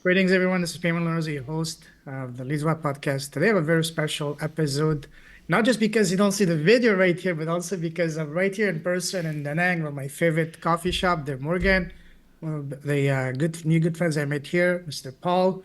Greetings, everyone. This is Payman Lorenzo, your host of the Lizwa podcast. Today, I have a very special episode, not just because you don't see the video right here, but also because I'm right here in person in Da Nang, where my favorite coffee shop, the Morgen. One of the good friends I met here, Mr. Paul,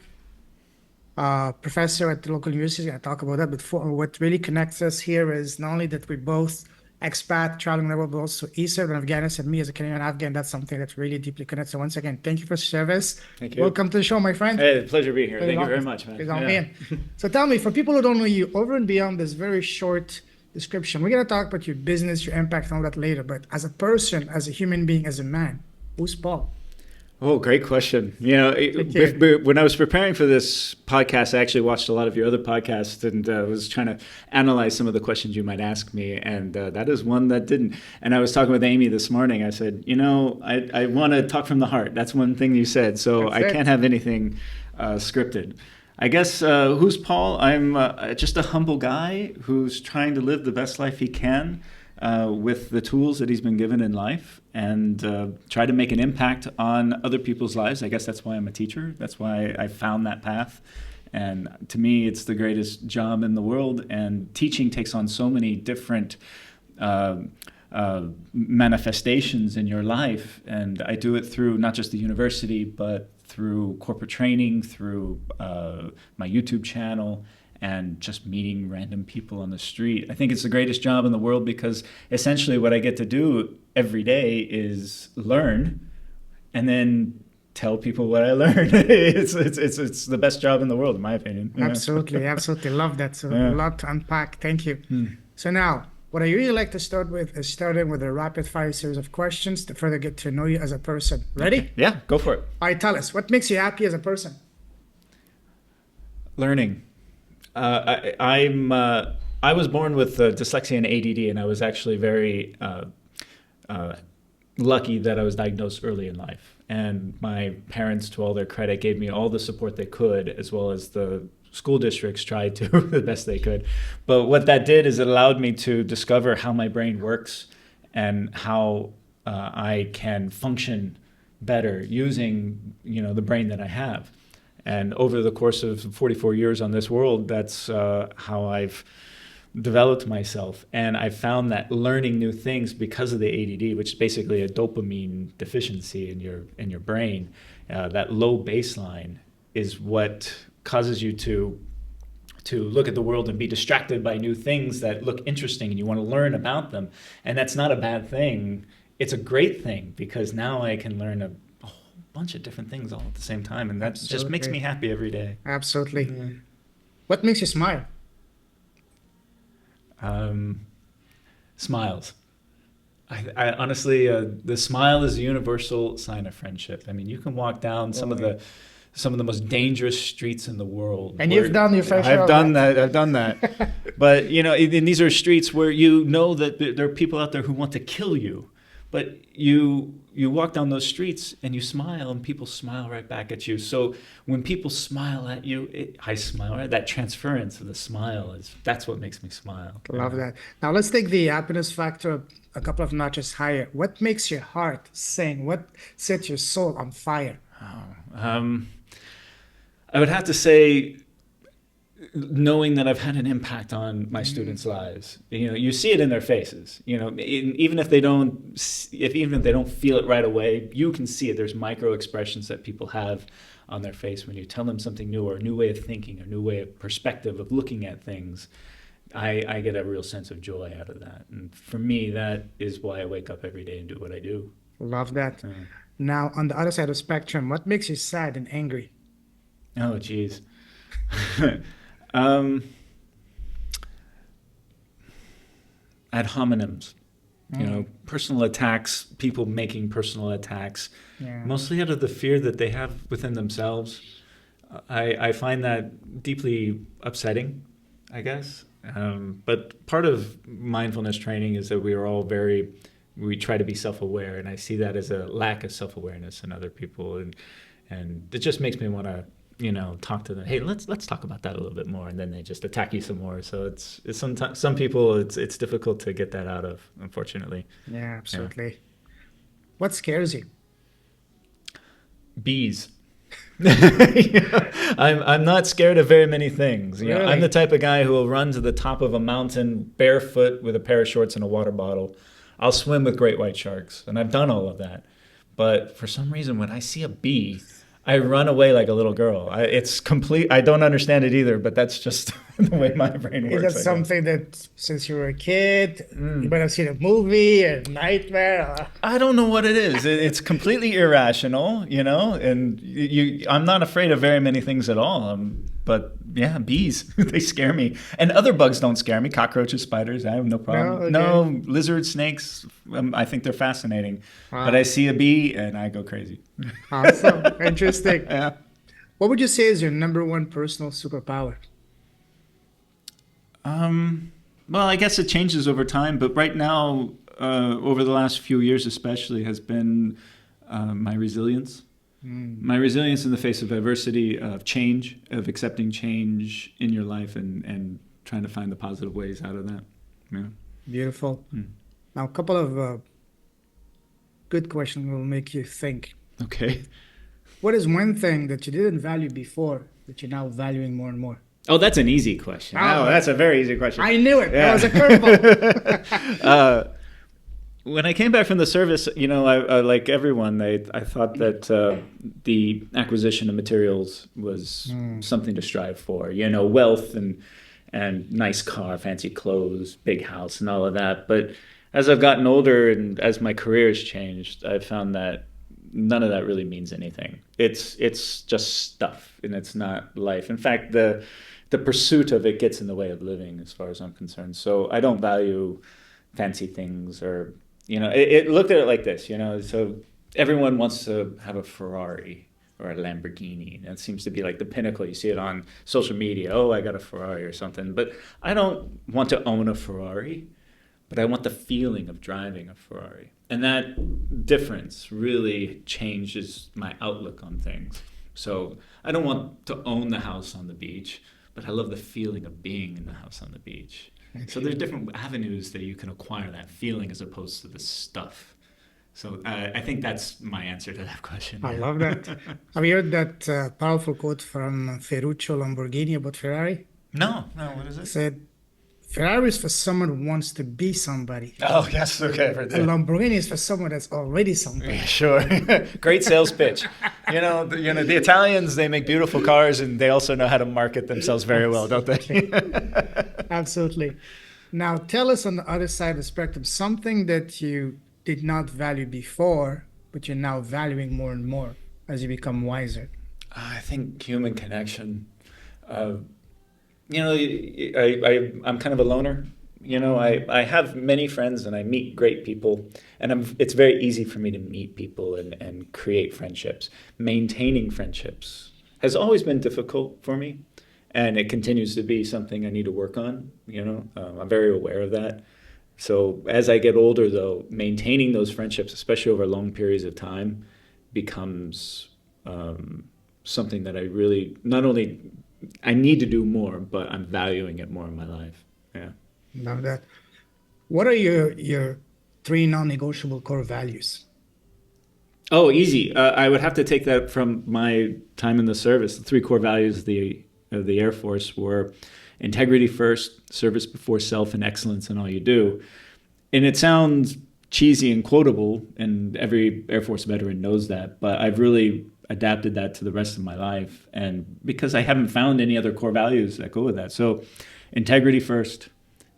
professor at the local university. I talk about that. But what really connects us here is not only that we're both expat, traveling the world, but also Eastern and Afghanistan. Me as a Canadian Afghan, that's something that really deeply connects. So once again, thank you for service. Thank you. Welcome to the show, my friend. Hey, pleasure being here. Pleasure Thank you on- very much, man. pleasure on Yeah. being. So tell me, for people who don't know you, over and beyond this very short description, we're gonna talk about your business, your impact, and all that later. But as a person, as a human being, as a man, who's Paul? Oh, great question. Thank you. When I was preparing for this podcast, I actually watched a lot of your other podcasts and was trying to analyze some of the questions you might ask me. And that is one that didn't. And I was talking with Amy this morning. I said, I want to talk from the heart. That's one thing you said. So That's I it. can't have anything scripted. I guess who's Paul? I'm just a humble guy who's trying to live the best life he can with the tools that he's been given in life and try to make an impact on other people's lives. I guess that's why I'm a teacher. That's why I found that path. And to me, it's the greatest job in the world. And teaching takes on so many different manifestations in your life. And I do it through not just the university, but through corporate training, through my YouTube channel, and just meeting random people on the street. I think it's the greatest job in the world because essentially what I get to do every day is learn and then tell people what I learned. It's the best job in the world, in my opinion. Yeah. Absolutely, absolutely love that. So Yeah. a lot to unpack. Thank you. So now, what I really like to start with is starting with a rapid fire series of questions to further get to know you as a person. Ready? Yeah, go for it. All right, tell us, what makes you happy as a person? Learning. I was born with dyslexia and ADD, and I was actually very lucky that I was diagnosed early in life. And my parents, to all their credit, gave me all the support they could, as well as the school districts tried to the best they could. But what that did is it allowed me to discover how my brain works and how I can function better using, the brain that I have. And over the course of 44 years on this world, that's how I've developed myself. And I found that learning new things because of the ADD, which is basically a dopamine deficiency in your brain, that low baseline is what causes you to look at the world and be distracted by new things that look interesting and you want to learn about them. And that's not a bad thing. It's a great thing because now I can learn a bunch of different things all at the same time, and that just makes Absolutely. me happy every day. Absolutely. What makes you smile? Smiles. I honestly, the smile is a universal sign of friendship. I mean, you can walk down some of the most dangerous streets in the world. And you've done your fair share I've of done that. that. I've done that. But and these are streets where you know that there are people out there who want to kill you, but you walk down those streets and you smile, and people smile right back at you. So when people smile at you, I smile. Right? That transference of the smile that's what makes me smile. Love that. Now let's take the happiness factor a couple of notches higher. What makes your heart sing? What sets your soul on fire? I would have to say, knowing that I've had an impact on my students' lives. You see it in their faces. Even if they don't feel it right away, you can see it. There's micro expressions that people have on their face when you tell them something new, or a new way of thinking, or a new way of perspective of looking at things. I get a real sense of joy out of that. And for me, that is why I wake up every day and do what I do. Love that. Now, on the other side of the spectrum, what makes you sad and angry? Oh, geez. Ad hominems, personal attacks, people making personal attacks, Yeah. mostly out of the fear that they have within themselves. I find that deeply upsetting, I guess. But part of mindfulness training is that we try to be self-aware, and I see that as a lack of self-awareness in other people, and it just makes me want to talk to them. Hey, let's talk about that a little bit more, and then they just attack you some more. So it's sometimes some people it's difficult to get that out of, unfortunately. Yeah, absolutely. What scares you? Bees. I'm not scared of very many things. Really? I'm the type of guy who will run to the top of a mountain barefoot with a pair of shorts and a water bottle. I'll swim with great white sharks, and I've done all of that. But for some reason, when I see a bee, I run away like a little girl. It's complete. I don't understand it either, but that's just the way my brain works. Is that something that since you were a kid, you might have seen a movie, a nightmare? I don't know what it is. It's completely irrational, and I'm not afraid of very many things at all. But yeah, bees, they scare me. And other bugs don't scare me. Cockroaches, spiders, I have no problem. No, okay. No, lizards, snakes, I think they're fascinating. Wow. But I see a bee and I go crazy. Awesome. Interesting. Yeah. What would you say is your number one personal superpower? Well, I guess it changes over time, but right now, over the last few years especially, has been my resilience. My resilience in the face of adversity, of change, of accepting change in your life and trying to find the positive ways out of that. Yeah. Beautiful. Now, a couple of good questions will make you think. Okay. What is one thing that you didn't value before that you're now valuing more and more? Oh, that's an easy question. Oh, that's a very easy question. I knew it. Yeah. That was a curveball. When I came back from the service, I like everyone, I thought that the acquisition of materials was something to strive for. Wealth and nice car, fancy clothes, big house, and all of that. But as I've gotten older and as my career has changed, I've found that none of that really means anything. It's just stuff, and it's not life. In fact, the pursuit of it gets in the way of living, as far as I'm concerned. So I don't value fancy things or. It looked at it like this, so everyone wants to have a Ferrari or a Lamborghini. That seems to be like the pinnacle. You see it on social media. Oh, I got a Ferrari or something. But I don't want to own a Ferrari, but I want the feeling of driving a Ferrari. And that difference really changes my outlook on things. So I don't want to own the house on the beach, but I love the feeling of being in the house on the beach. So there's different avenues that you can acquire that feeling as opposed to the stuff. So I think that's my answer to that question. I love that. Have you heard that powerful quote from Ferruccio Lamborghini about Ferrari? No, what is it? He said, Ferrari is for someone who wants to be somebody. Oh, yes, okay. I've heard that. A Lamborghini is for someone that's already somebody. Yeah, sure. Great sales pitch. The Italians, they make beautiful cars and they also know how to market themselves very well, don't they? Absolutely. Now, tell us on the other side of the spectrum, something that you did not value before, but you're now valuing more and more as you become wiser. I think human connection. I'm kind of a loner. I have many friends and I meet great people, and it's very easy for me to meet people and create friendships. Maintaining friendships has always been difficult for me, and it continues to be something I need to work on. I'm very aware of that. So as I get older, though, maintaining those friendships, especially over long periods of time, becomes something that I really not only I need to do more, but I'm valuing it more in my life. Yeah. Love that. What are your 3 non-negotiable core values? Oh, easy. I would have to take that from my time in the service. The 3 core values of the Airforce were integrity first, service before self, and excellence in all you do. And it sounds cheesy and quotable, and every Air Force veteran knows that, but I've really adapted that to the rest of my life, and because I haven't found any other core values that go with that. So integrity first,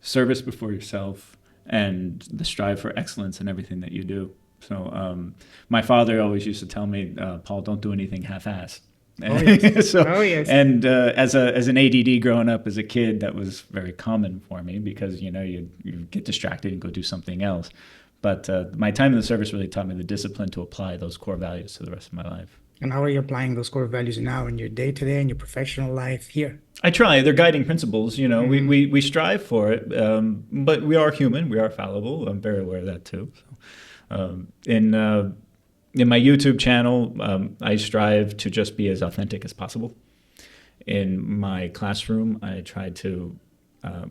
service before yourself, and the strive for excellence in everything that you do. So my father always used to tell me, Paul, don't do anything half-assed. Oh, yes. So, oh, yes. And as an ADD growing up as a kid, that was very common for me because, you get distracted and go do something else. But my time in the service really taught me the discipline to apply those core values to the rest of my life. And how are you applying those core values now in your day-to-day and your professional life here? I try. They're guiding principles. We strive for it, but we are human. We are fallible. I'm very aware of that too. So, in my YouTube channel, I strive to just be as authentic as possible. In my classroom, I try to,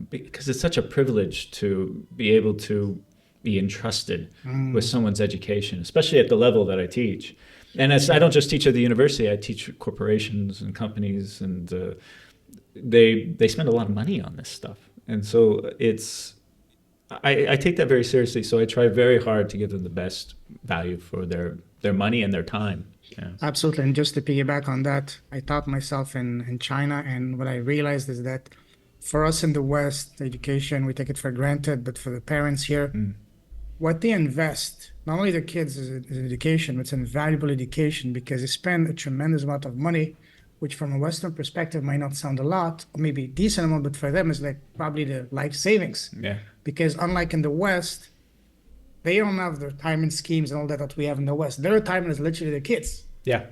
because it's such a privilege to be able to be entrusted with someone's education, especially at the level that I teach. And I don't just teach at the university. I teach corporations and companies, and they spend a lot of money on this stuff. And so I take that very seriously. So I try very hard to give them the best value for their money and their time. Yeah. Absolutely. And just to piggyback on that, I taught myself in China, and what I realized is that for us in the West, education, we take it for granted, but for the parents here, what they invest, not only the kids is education, but it's invaluable education because they spend a tremendous amount of money, which from a Western perspective might not sound a lot, or maybe a decent amount, but for them is like probably the life savings. Yeah. Because unlike in the West, they don't have the retirement schemes and all that we have in the West. Their retirement is literally the kids. Yeah.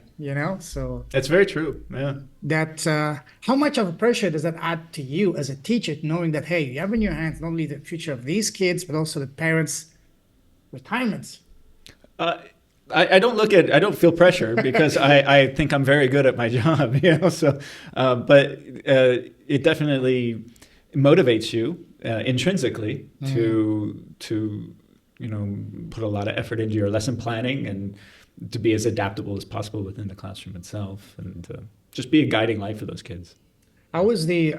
So That's very true. Yeah. that how much of a pressure does that add to you as a teacher, knowing that, hey, you have in your hands not only the future of these kids, but also the parents' retirements? I don't feel pressure because I think I'm very good at my job, so, but it definitely motivates you intrinsically to put a lot of effort into your lesson planning and to be as adaptable as possible within the classroom itself, and just be a guiding light for those kids. How is the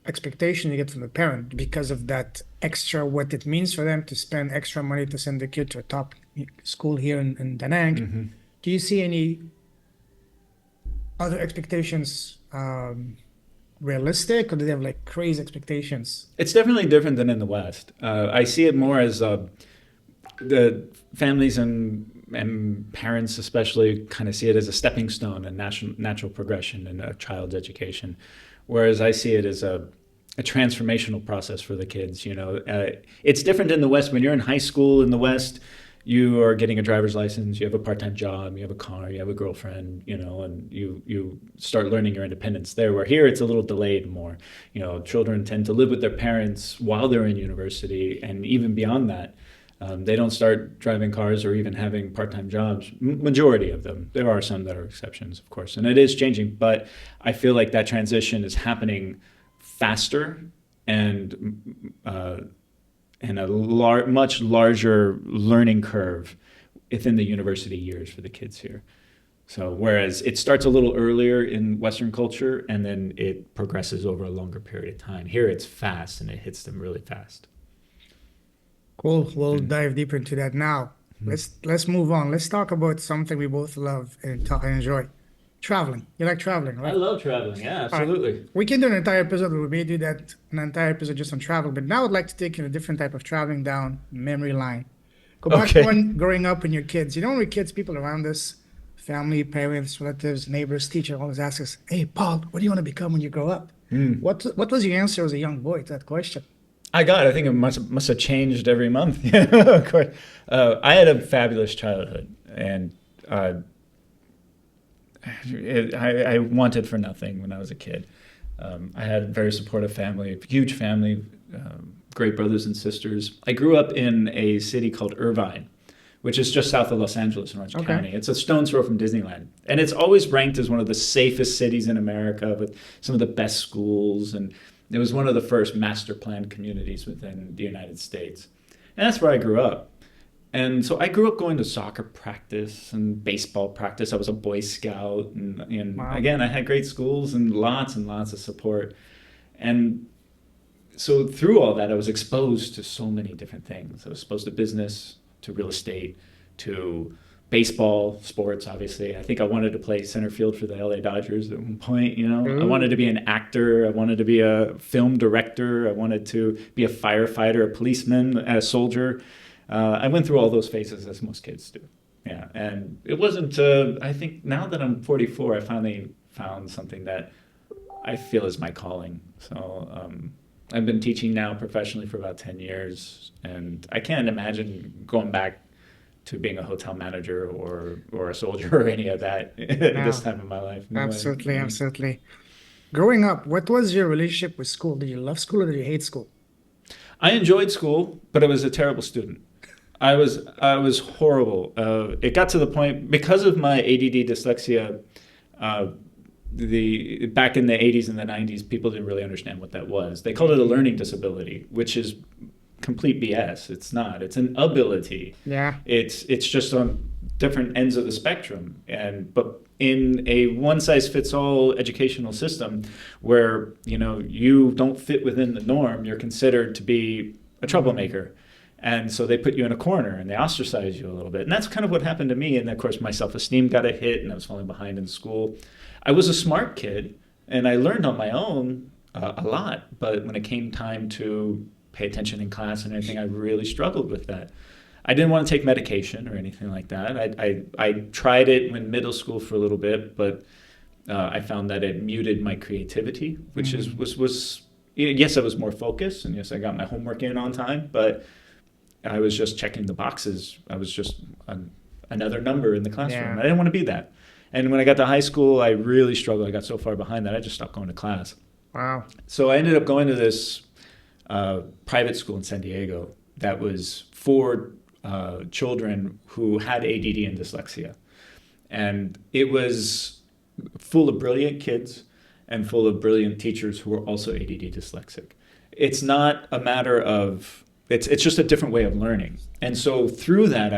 expectation you get from the parent because of that extra, what it means for them to spend extra money to send the kid to a top school here in Da Nang? Do you see any other expectations realistic, or do they have like crazy expectations? It's definitely different than in the West. I see it more as the families and parents especially kind of see it as a stepping stone and natural progression in a child's education, whereas I see it as a transformational process for the kids. It's different in the West. When you're in high school in the West, you are getting a driver's license, you have a part-time job, you have a car, you have a girlfriend, and you start learning your independence there. Where here it's a little delayed more. Children tend to live with their parents while they're in university, and even beyond that. They don't start driving cars or even having part-time jobs. Majority of them. There are some that are exceptions, of course, and it is changing. But I feel like that transition is happening faster and a much larger learning curve within the university years for the kids here. So whereas it starts a little earlier in Western culture and then it progresses over a longer period of time. Here it's fast and it hits them really fast. Cool. We'll dive deeper into that now. Let's move on. Let's talk about something we both love and enjoy. Traveling. You like traveling, right? I love traveling. Yeah, absolutely. Right. We can do an entire episode. We may do that, an entire episode just on travel. But now I'd like to take you a different type of traveling down memory line. Go back to when growing up and your kids. When we're kids, people around us, family, parents, relatives, neighbors, teacher, always ask us, "Hey, Paul, what do you want to become when you grow up?" What was your answer as a young boy to that question? I think it must have changed every month. Of course. I had a fabulous childhood, and I wanted for nothing when I was a kid. I had a very supportive family, huge family, great brothers and sisters. I grew up in a city called Irvine, which is just south of Los Angeles in Orange County. It's a stone's throw from Disneyland. And it's always ranked as one of the safest cities in America with some of the best schools. And it was one of the first master planned communities within the United States. And that's where I grew up. And so I grew up going to soccer practice and baseball practice. I was a Boy Scout. And Wow. Again, I had great schools and lots of support. And so through all that, I was exposed to so many different things. I was exposed to business, to real estate, to baseball, sports, obviously. I think I wanted to play center field for the LA Dodgers at one point, I wanted to be an actor. I wanted to be a film director. I wanted to be a firefighter, a policeman, a soldier. I went through all those phases as most kids do. Yeah, and it wasn't, I think now that I'm 44, I finally found something that I feel is my calling. So I've been teaching now professionally for about 10 years, and I can't imagine going back to being a hotel manager or a soldier or any of that at this time of my life. No way. Absolutely. Growing up, what was your relationship with school? Did you love school or did you hate school? I enjoyed school, but I was a terrible student. I was horrible. It got to the point, because of my ADD dyslexia, back in the 80s and the 90s, people didn't really understand what that was. They called it a learning disability, which is complete BS. It's not. It's an ability. Yeah. It's just different ends of the spectrum. But in a one-size-fits-all educational system where, you don't fit within the norm, you're considered to be a troublemaker. And so they put you in a corner and they ostracize you a little bit. And that's kind of what happened to me. And of course, my self-esteem got a hit and I was falling behind in school. I was a smart kid and I learned on my own a lot. But when it came time to pay attention in class and everything, I really struggled with that. I didn't want to take medication or anything like that. I tried it in middle school for a little bit, but I found that it muted my creativity, which was yes, I was more focused, and yes, I got my homework in on time, but I was just checking the boxes. I was just another number in the classroom. Yeah. I didn't want to be that. And when I got to high school, I really struggled. I got so far behind that I just stopped going to class. Wow. So I ended up going to this private school in San Diego that was for children who had ADD and dyslexia. And it was full of brilliant kids and full of brilliant teachers who were also ADD dyslexic. It's not a matter of, it's just a different way of learning. And so through that,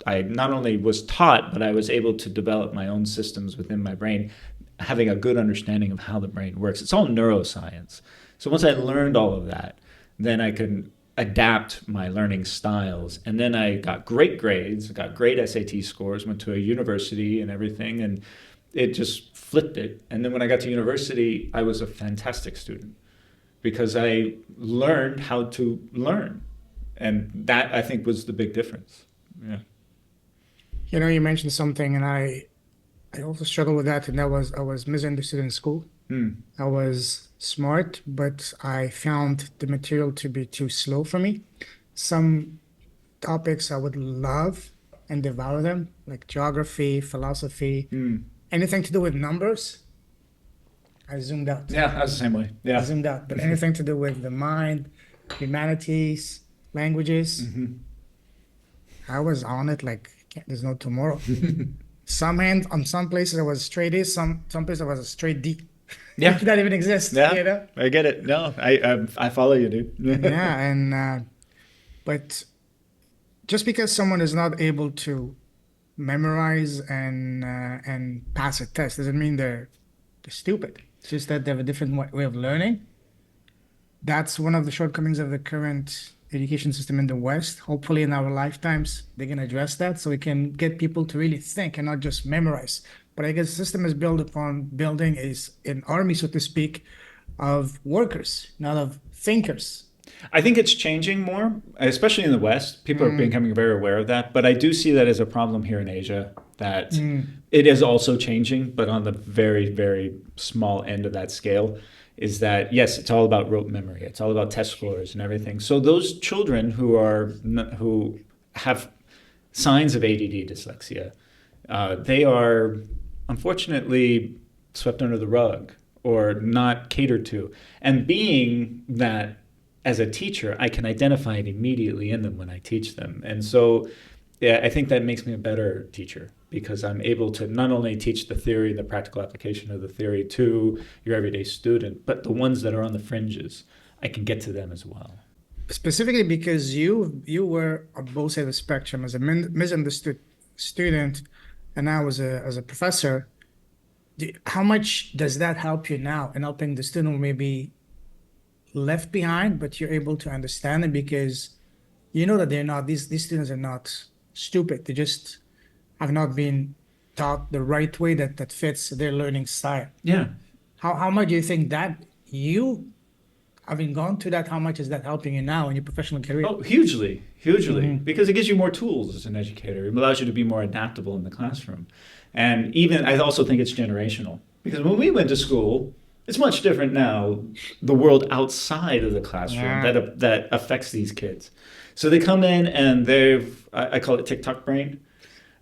I not only was taught, but I was able to develop my own systems within my brain, having a good understanding of how the brain works. It's all neuroscience. So once I learned all of that, then I could adapt my learning styles. And then I got great grades, got great SAT scores, went to a university and everything, and it just flipped it. And then when I got to university, I was a fantastic student because I learned how to learn. And that, I think, was the big difference. Yeah. You mentioned something, and I also struggled with that, and that was I was misunderstood in school. I was smart, but I found the material to be too slow for me. Some topics I would love and devour them, like geography, philosophy, anything to do with numbers. I zoomed out. Yeah, I was the same way. I Yeah. zoomed out. But anything to do with the mind, humanities, languages, I was on it like there's no tomorrow. On some places I was straight A, some places I was a straight D. Yeah. That even exists. Yeah, I get it. No, I follow you, dude. Yeah, and but just because someone is not able to memorize and pass a test doesn't mean they're stupid. It's just that they have a different way of learning. That's one of the shortcomings of the current education system in the West. Hopefully, in our lifetimes, they can address that so we can get people to really think and not just memorize. But I guess the system is built upon building an army, so to speak, of workers, not of thinkers. I think it's changing more, especially in the West. People are becoming very aware of that. But I do see that as a problem here in Asia, that it is also changing, but on the very, very small end of that scale. Is that, yes, it's all about rote memory. It's all about test scores and everything. So those children who have signs of ADD dyslexia, they are unfortunately swept under the rug or not catered to. And being that as a teacher, I can identify it immediately in them when I teach them. And so yeah, I think that makes me a better teacher because I'm able to not only teach the theory and the practical application of the theory to your everyday student, but the ones that are on the fringes, I can get to them as well. Specifically because you were on both sides of the spectrum as a misunderstood student, and now as a professor. How much does that help you now in helping the student who may be left behind, but you're able to understand it because you know that they're not these students are not stupid. They just have not been taught the right way that fits their learning style. Yeah. How much do you think that you, having gone through that, how much is that helping you now in your professional career? Oh, hugely, because it gives you more tools as an educator. It allows you to be more adaptable in the classroom. And even, I also think it's generational. Because when we went to school, it's much different now, the world outside of the classroom that affects these kids. So they come in and I call it TikTok brain.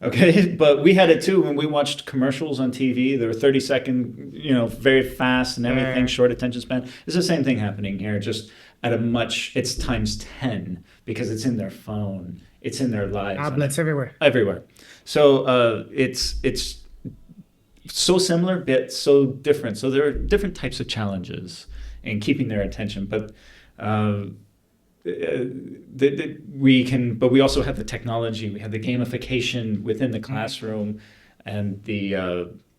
Okay, but we had it too when we watched commercials on TV. They were 30-second, very fast and everything, short attention span. It's the same thing happening here, just at it's times 10 because it's in their phone, it's in their lives. Tablets everywhere. Everywhere. So it's so similar, but so different. So there are different types of challenges in keeping their attention. But but we also have the technology. We have the gamification within the classroom, and the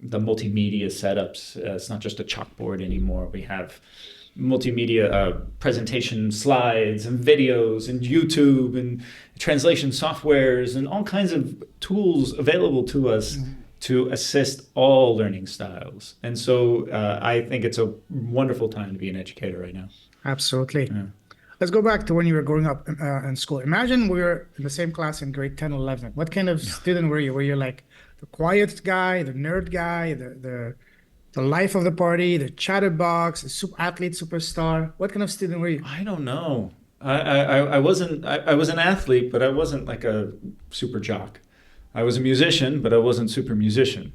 multimedia setups. It's not just a chalkboard anymore. We have multimedia presentation slides and videos and YouTube and translation softwares and all kinds of tools available to us to assist all learning styles. And so I think it's a wonderful time to be an educator right now. Absolutely. Yeah. Let's go back to when you were growing up in school. Imagine we were in the same class in grade 10, 11. What kind of student were you? Were you like the quiet guy, the nerd guy, the life of the party, the chatterbox, the athlete superstar? What kind of student were you? I don't know. I wasn't. I was an athlete, but I wasn't like a super jock. I was a musician, but I wasn't super musician.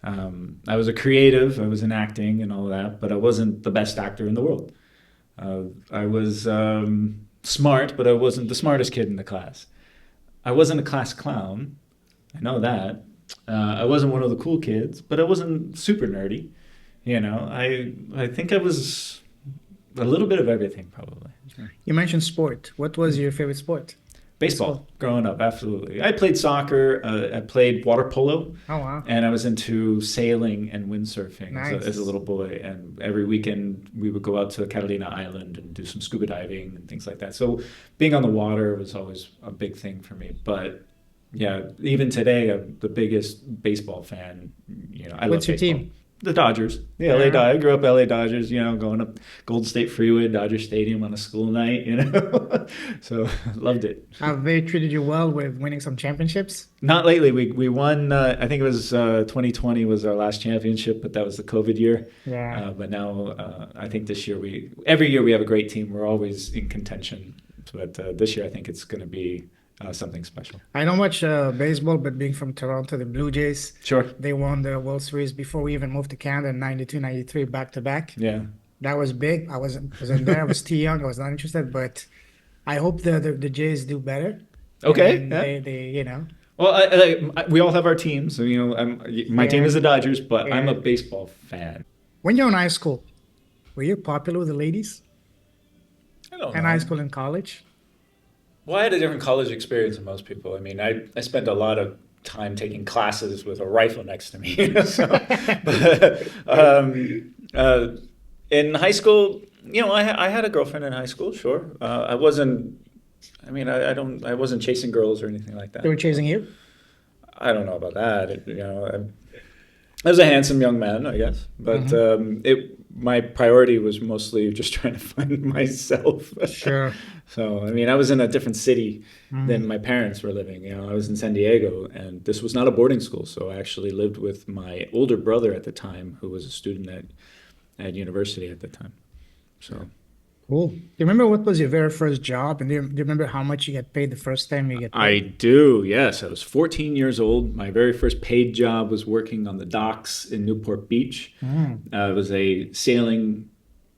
I was a creative. I was in acting and all that, but I wasn't the best actor in the world. I was smart, but I wasn't the smartest kid in the class. I wasn't a class clown. I know that. I wasn't one of the cool kids, but I wasn't super nerdy. You know, I think I was a little bit of everything, probably. You mentioned sport. What was your favorite sport? Baseball, growing up, absolutely. I played soccer. I played water polo. Oh, wow. And I was into sailing and windsurfing Nice. as a little boy. And every weekend we would go out to Catalina Island and do some scuba diving and things like that. So being on the water was always a big thing for me. But yeah, even today, I'm the biggest baseball fan. You know, I What's love your baseball. team? The Dodgers. The LA Dodgers. I grew up LA Dodgers, you know, going up Golden State Freeway, Dodger Stadium on a school night, you know. So loved it. Have they treated you well with winning some championships? Not lately. We won, I think it was 2020 was our last championship, but that was the COVID year. Yeah. But now I think this year every year we have a great team. We're always in contention. But this year I think it's going to be something special. I don't watch baseball, but being from Toronto, the Blue Jays, Sure. they won the World Series before we even moved to Canada in 92, 93, back to back. Yeah. That was big. I wasn't there. I was too young. I was not interested, but I hope the Jays do better. Okay. And Yeah. they, you know. Well, we all have our teams. So, you know, my team is the Dodgers, but I'm a Yeah. baseball fan. When you're in high school, were you popular with the ladies? I don't In high school and college? Well, I had a different college experience than most people. I mean, I spent a lot of time taking classes with a rifle next to me. You know, so, but, in high school, you know, I had a girlfriend in high school. Sure, I wasn't. I mean, I wasn't chasing girls or anything like that. They were chasing you? I don't know about that. You know, I was a handsome young man, I guess, but my priority was mostly just trying to find myself. Sure. So, I mean, I was in a different city than my parents were living. You know, I was in San Diego, and this was not a boarding school. So I actually lived with my older brother at the time, who was a student at university at the time. So, Cool. Do you remember what was your very first job? And do you remember how much you get paid the first time you get paid? I do, yes. I was 14 years old. My very first paid job was working on the docks in Newport Beach. It was a sailing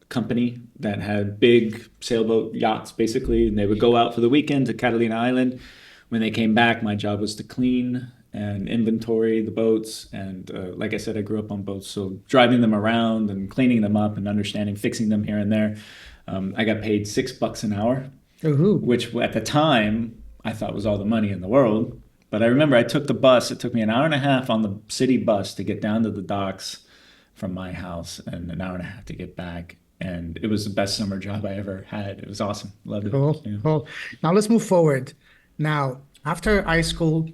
company that had big sailboat yachts, basically, and they would go out for the weekend to Catalina Island. When they came back, my job was to clean and inventory the boats. And like I said, I grew up on boats, so driving them around and cleaning them up and understanding, fixing them here and there. I got paid $6 an hour, which at the time I thought was all the money in the world. But I remember I took the bus. It took me an hour and a half on the city bus to get down to the docks from my house, and an hour and a half to get back. And it was the best summer job I ever had. It was awesome. Loved it. Cool. Yeah. Cool. Now let's move forward. Now, after high school,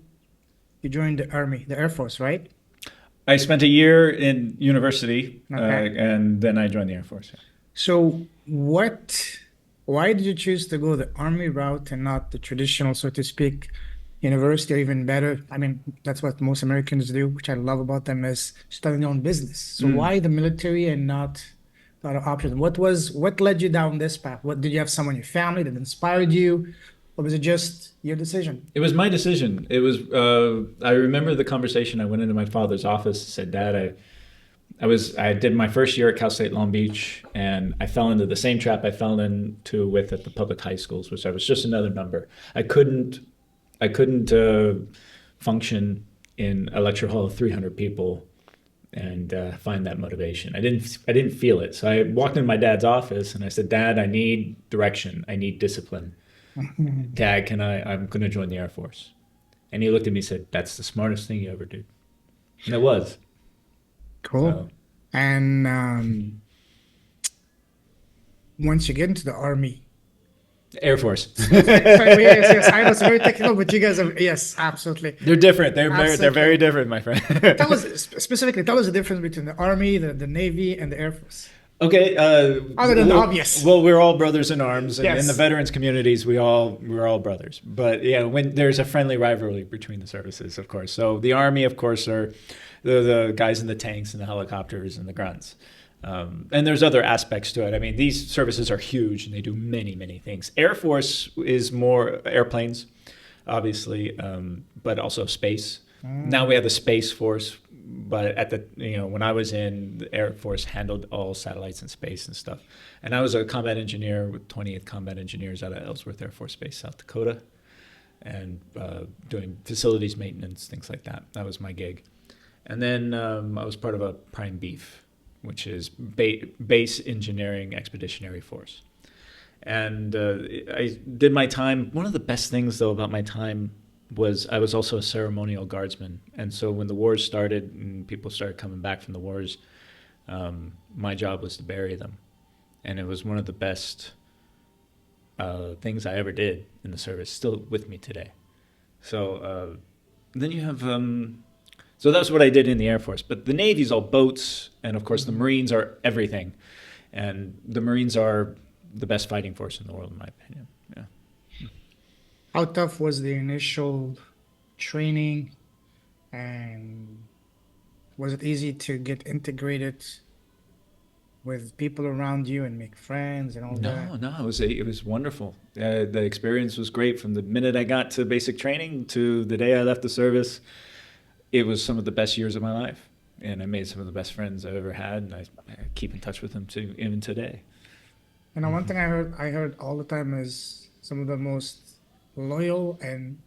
you joined the Army, the Air Force, right? I spent a year in university, Okay. and then I joined the Air Force. So why did you choose to go the Army route and not the traditional, so to speak, university, or even better? I mean, that's what most Americans do, which I love about them, is starting their own business. So why the military and not the other option? What led you down this path? What did you have someone in your family that inspired you? Or was it just your decision? It was my decision. It was. I remember the conversation. I went into my father's office and said, "Dad, I did my first year at Cal State Long Beach, and I fell into the same trap I fell into with at the public high schools, which I was just another number. I couldn't function in a lecture hall of 300 people and find that motivation. I didn't feel it. So I walked into my dad's office and I said, "Dad, I need direction. I need discipline." Dad, I'm going to join the Air Force. And he looked at me and said, that's the smartest thing you ever did. And it was. Cool. So, And once you get into the army, Air Force. sorry, yes, yes, I was very technical, but you guys are, yes, absolutely. They're different. They're Absolutely. very different, my friend. Tell us specifically, tell us the difference between the Army, the Navy, and the Air Force. Okay. Other than the obvious. Well, we're all brothers in arms, and Yes. in the veterans communities, we're all brothers. But yeah, when there's a friendly rivalry between the services, of course. So the Army, of course, are the guys in the tanks and the helicopters and the grunts. And there's other aspects to it. I mean, these services are huge and they do many things. Air Force is more airplanes, obviously, but also space. Now we have the Space Force, but when I was in, the Air Force handled all satellites in space and stuff. And I was a combat engineer with 20th Combat Engineers out of Ellsworth Air Force Base, South Dakota, and doing facilities maintenance, things like that. That was my gig. And then I was part of a Prime Beef, which is Base Engineering Expeditionary Force. And I did my time. One of the best things, though, about my time was I was also a ceremonial guardsman. And so when the wars started and people started coming back from the wars, my job was to bury them. And it was one of the best things I ever did in the service, still with me today. So then you have... So that's what I did in the Air Force. But the Navy's all boats, and of course the Marines are everything. And the Marines are the best fighting force in the world, in my opinion. Yeah. How tough was the initial training, and was it easy to get integrated with people around you and make friends and all that? No, it was wonderful. The experience was great from the minute I got to basic training to the day I left the service. It was some of the best years of my life, and I made some of the best friends I've ever had, and I keep in touch with them too, even today. And one thing I heard all the time is some of the most loyal and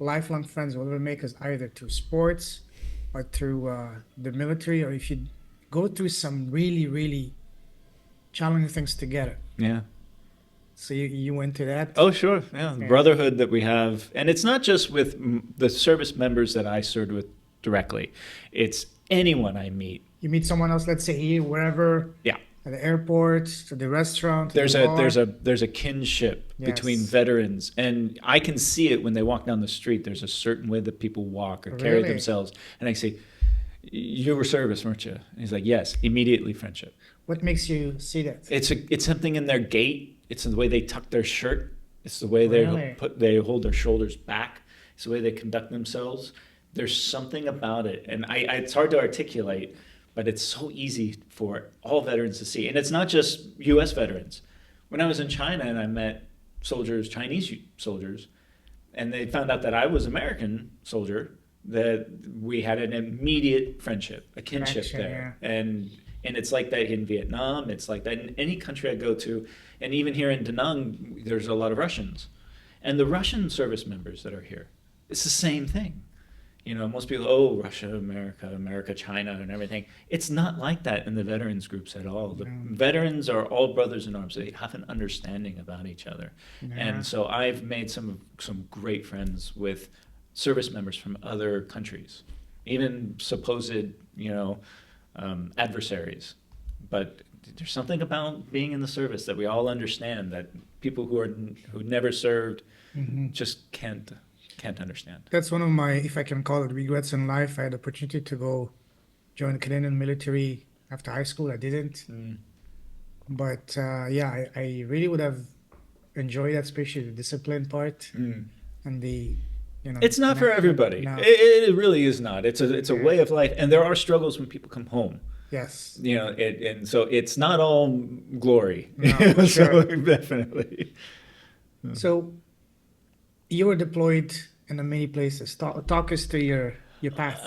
lifelong friends will ever make is either through sports or through the military, or if you go through some really challenging things together. Yeah. So you went to that? Oh, sure. Yeah. The brotherhood that we have. And it's not just with the service members that I served with directly. It's anyone I meet. You meet someone else, let's say here, wherever. Yeah. At the airport, to the restaurant. There's a kinship between veterans, and I can see it when they walk down the street. There's a certain way that people walk or carry themselves, and I say, "You were service, weren't you?" And he's like, "Yes." Immediately friendship. What makes you see that? It's something in their gait. It's the way they tuck their shirt. It's the way they hold their shoulders back. It's the way they conduct themselves. There's something about it, and it's hard to articulate, but it's so easy for all veterans to see. And it's not just U.S. veterans. When I was in China and I met Chinese soldiers, and they found out that I was American soldier, that we had an immediate friendship, a kinship there. Yeah. And it's like that in Vietnam. It's like that in any country I go to. And even here in Da Nang, there's a lot of Russians. And the Russian service members that are here, it's the same thing. You know, most people, Russia, America, China, and everything. It's not like that in the veterans groups at all. The veterans are all brothers in arms. They have an understanding about each other. Yeah. And so I've made some great friends with service members from other countries, even supposed, adversaries. But there's something about being in the service that we all understand that people who never served just can't understand. That's one of my, if I can call it, regrets in life. I had the opportunity to go join the Canadian military after high school. I didn't. But I really would have enjoyed that, especially the discipline part and the. It's not for everybody. No. It really is not. It's a way of life, and there are struggles when people come home. Yes. And so it's not all glory. No, so definitely. So you were deployed in many places. Talk us through your path.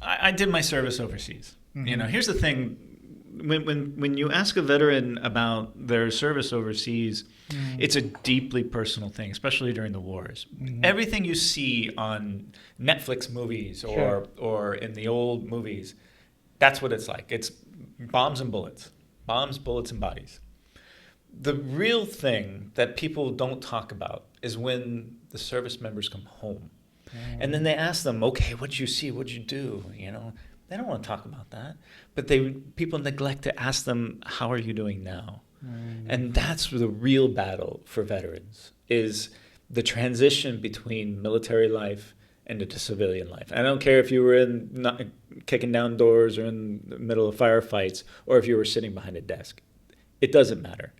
I did my service overseas. Here's the thing. When you ask a veteran about their service overseas, it's a deeply personal thing, especially during the wars. Everything you see on Netflix movies or in the old movies, that's what it's like. It's bombs and bullets. Bombs, bullets, and bodies. The real thing that people don't talk about is when the service members come home. And then they ask them, okay, what'd you see? What'd you do? You know, they don't want to talk about that. But people neglect to ask them, how are you doing now? And that's the real battle for veterans, is the transition between military life and into civilian life. I don't care if you were kicking down doors or in the middle of firefights, or if you were sitting behind a desk. It doesn't matter.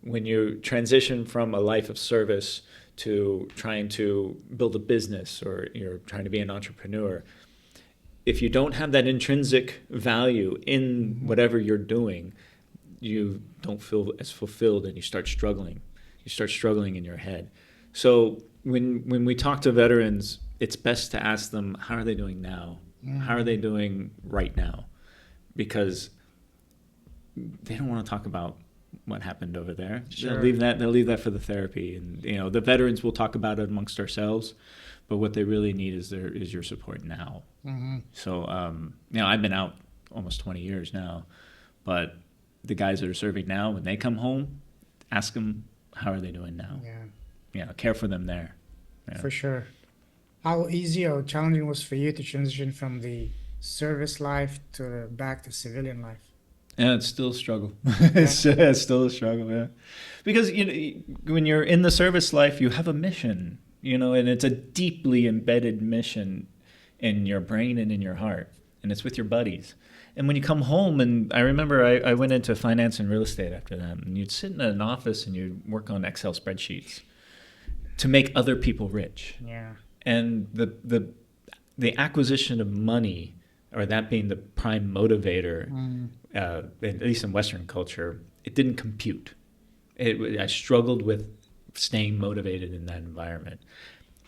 When you transition from a life of service to trying to build a business, or you're trying to be an entrepreneur, if you don't have that intrinsic value in whatever you're doing, you don't feel as fulfilled, and you start struggling. You start struggling in your head. So when we talk to veterans, it's best to ask them, how are they doing now? How are they doing right now? Because they don't want to talk about what happened over there. Sure. They'll leave that for the therapy. And you know, the veterans will talk about it amongst ourselves, but what they really need is your support now. So you know, I've been out almost 20 years now, but the guys that are serving now, when they come home, ask them, how are they doing now? You know, care for them there. Yeah. For sure. How easy or challenging was for you to transition from the service life to back to civilian life? Yeah, it's still a struggle. It's still a struggle, yeah. Because you know, when you're in the service life, you have a mission, you know, and it's a deeply embedded mission in your brain and in your heart, and it's with your buddies. And when you come home, and I remember I went into finance and real estate after that, and you'd sit in an office and you'd work on Excel spreadsheets to make other people rich. Yeah. And the acquisition of money, or that being the prime motivator, at least in Western culture, it didn't compute. I struggled with staying motivated in that environment.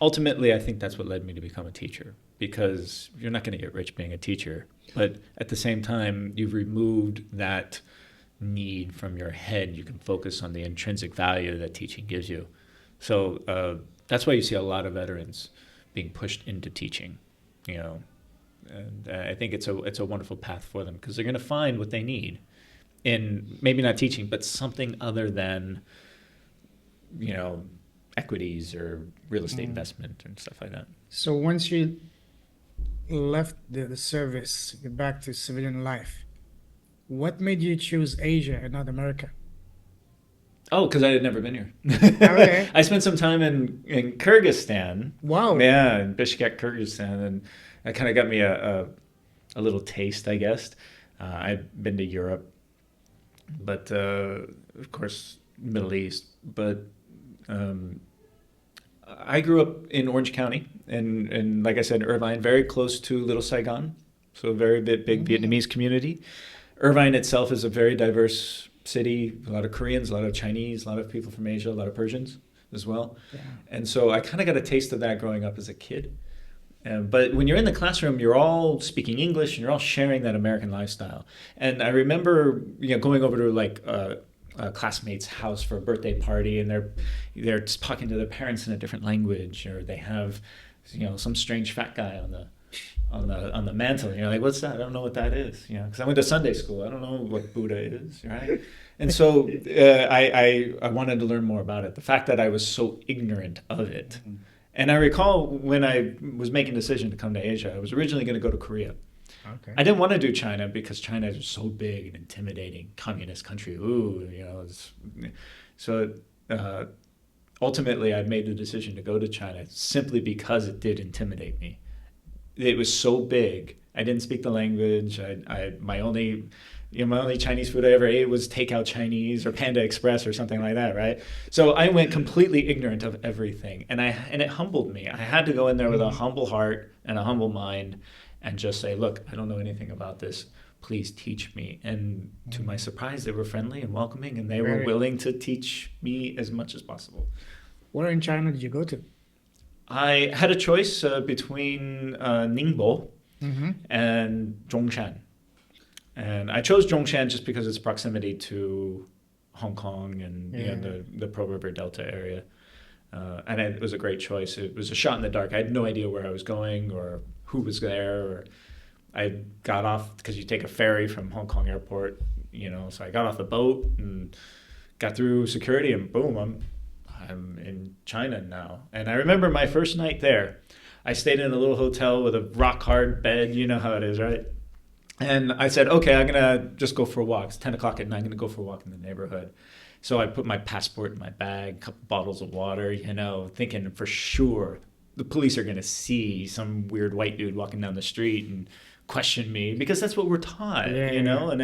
Ultimately, I think that's what led me to become a teacher, because you're not going to get rich being a teacher. But at the same time, you've removed that need from your head. You can focus on the intrinsic value that teaching gives you. So that's why you see a lot of veterans being pushed into teaching, you know. And I think it's a wonderful path for them, because they're going to find what they need in maybe not teaching, but something other than, you know, equities or real estate investment and stuff like that. So once you left the service, back to civilian life, what made you choose Asia and not America? Oh, because I had never been here. Okay. I spent some time in Kyrgyzstan. Wow. Yeah, in Bishkek, Kyrgyzstan, and that kind of got me a little taste, I guess. I've been to Europe, but of course, Middle East. But I grew up in Orange County, and like I said, Irvine, very close to Little Saigon, so a very big Vietnamese community. Irvine itself is a very diverse city, a lot of Koreans, a lot of Chinese, a lot of people from Asia, a lot of Persians as well. Yeah. And so I kind of got a taste of that growing up as a kid. But when you're in the classroom, you're all speaking English and you're all sharing that American lifestyle. And I remember, you know, going over to like a classmate's house for a birthday party, and they're just talking to their parents in a different language, or they have, you know, some strange fat guy on the mantle, and you're like, what's that? I don't know what that is, you know, because I went to Sunday school. I don't know what Buddha is, right? And so I wanted to learn more about it. The fact that I was so ignorant of it. And I recall when I was making a decision to come to Asia, I was originally going to go to Korea. Okay. I didn't want to do China because China is so big and intimidating, communist country. Ooh, you know. So ultimately, I made the decision to go to China simply because it did intimidate me. It was so big. I didn't speak the language. My only Chinese food I ever ate was takeout Chinese or Panda Express or something like that, right? So I went completely ignorant of everything, and it humbled me. I had to go in there with a humble heart and a humble mind, and just say, look, I don't know anything about this. Please teach me. And to my surprise, they were friendly and welcoming, and they were willing to teach me as much as possible. Where in China did you go to? I had a choice between Ningbo and Zhongshan. And I chose Zhongshan just because of its proximity to Hong Kong and you know, the Pearl River Delta area. And it was a great choice. It was a shot in the dark. I had no idea where I was going or who was there. Or I got off, because you take a ferry from Hong Kong airport, you know, so I got off the boat and got through security, and boom, I'm in China now. And I remember my first night there. I stayed in a little hotel with a rock hard bed. You know how it is, right? And I said, okay, I'm going to just go for a walk. It's 10 o'clock at night. I'm going to go for a walk in the neighborhood. So I put my passport in my bag, a couple bottles of water, thinking for sure the police are going to see some weird white dude walking down the street and question me, because that's what we're taught, and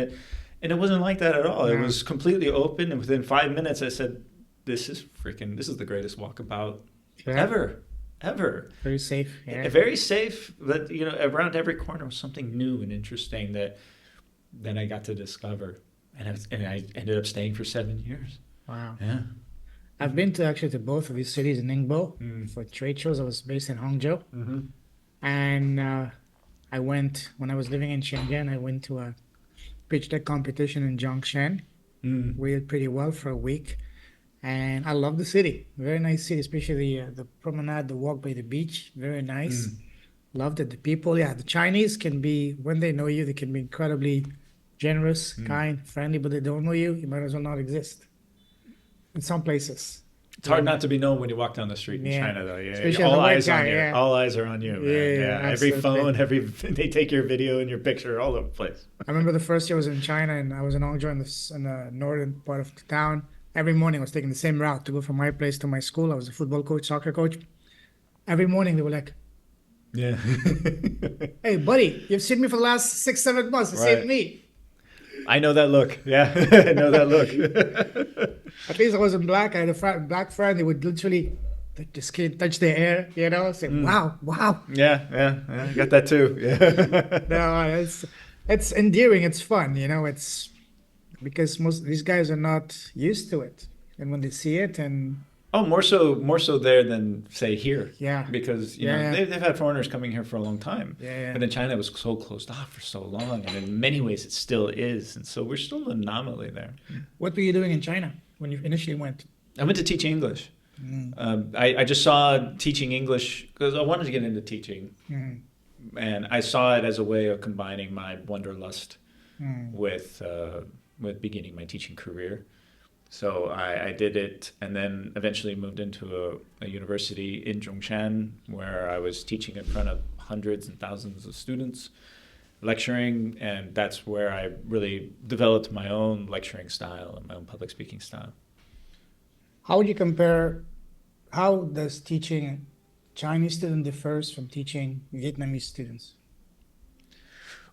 it wasn't like that at all. It was completely open. And within 5 minutes, I said, this is the greatest walkabout ever. Very safe. Yeah. Very safe. But, around every corner was something new and interesting that then I got to discover. And I ended up staying for 7 years. Wow. Yeah. I've been to both of these cities in Ningbo for trade shows. I was based in Hangzhou. Mm-hmm. And I went, when I was living in Shenzhen, I went to a pitch deck competition in Zhongshan. We did pretty well for a week. And I love the city. Very nice city, especially the promenade, the walk by the beach. Very nice. Loved it. The people, the Chinese can be, when they know you, they can be incredibly generous, kind, friendly, but they don't know you might as well not exist. In some places. It's hard not to be known when you walk down the street in China, though. Yeah, especially all the eyes white on guy, you. All eyes are on you, man. Yeah, Every absolutely. phone, they take your video and your picture all over the place. I remember the first year I was in China, and I was in Hangzhou in the northern part of the town. Every morning I was taking the same route to go from my place to my school. I was a football coach, soccer coach. Every morning they were like, yeah. hey, buddy, you've seen me for the last 6-7 months. The same me. I know that look. Yeah, I know that look. At least I wasn't black. I had a black friend. He would literally the skin touch the air, say, wow. Yeah, I got that too. Yeah. No, it's endearing. It's fun, it's because most of these guys are not used to it. And when they see it Oh, more so there than, say, here. Yeah. Because, they've had foreigners coming here for a long time. Yeah. But in China, it was so closed off for so long. And in many ways, it still is. And so we're still an anomaly there. What were you doing in China when you initially went? I went to teach English. I just saw teaching English because I wanted to get into teaching. And I saw it as a way of combining my wanderlust with beginning my teaching career. So I did it, and then eventually moved into a university in Zhongshan, where I was teaching in front of hundreds and thousands of students, lecturing, and that's where I really developed my own lecturing style and my own public speaking style. How would you compare, how does teaching Chinese students differs from teaching Vietnamese students?